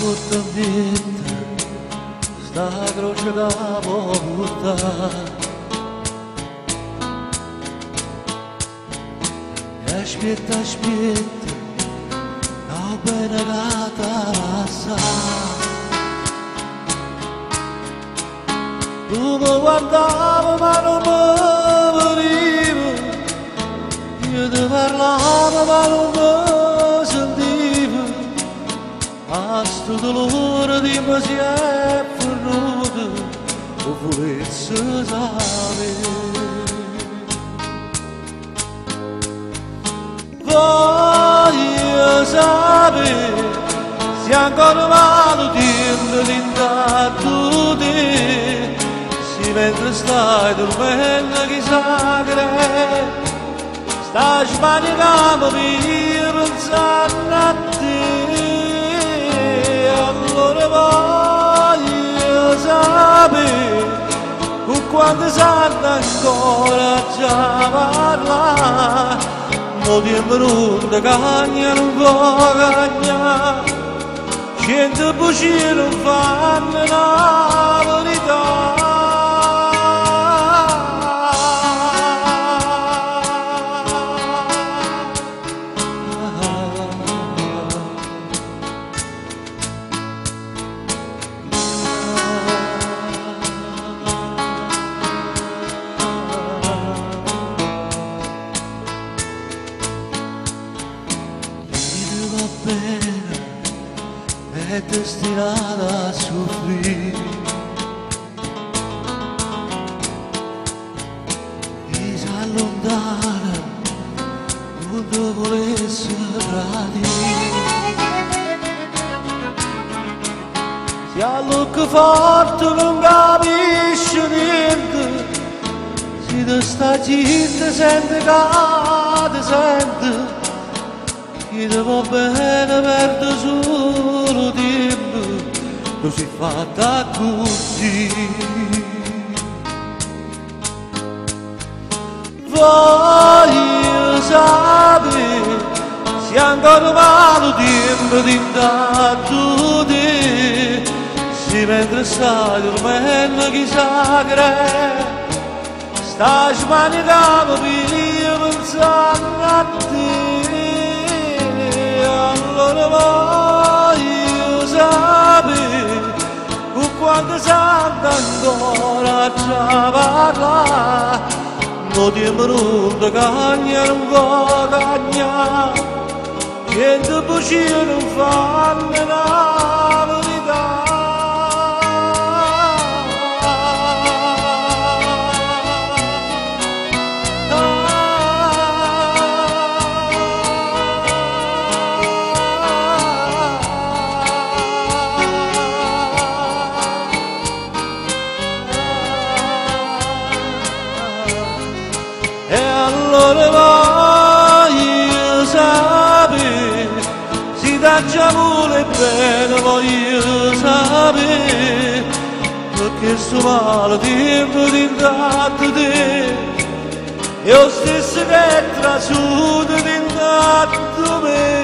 buttam vita sta croce da butta. E aspetta, aspetta, no bene gata passa. Tu mi guardavi ma non mi venivo, io ti parlavo ma non mi sentivo. A sto dolore di me si è perduto, o volesse sapere. Voglio sapere se ancora vado tempo di intanto te, se mentre stai dormendo chissà che stai sbagliando per pensare a te. Allora voglio sapere con quante sanno ancora già parlare. Mo tempo non ti cagna, non può cagnare, cento bugie non fanno la verità. È destinata a soffrire, e si allontana quando volesse tradire. Si allocca forte non capisce niente, si te sta zitta sente che ti sente. Chi ti va bene perde solo tempo, non si è fatta così. Voglio sapere se ancora vale tempo di intanto te, se mentre stai dormendo chissà che stai smanicando per pensare a te. Allora voglio sapere con quante sanno ancora già parlare. Non tempo non ti cagna, non può cagnare, cento bugie non fanno la verità. E allora voglio sapere, se da già vuole bene voglio sapere, perché sto male tempo di intanto te, io stesso che trasuto di intanto me.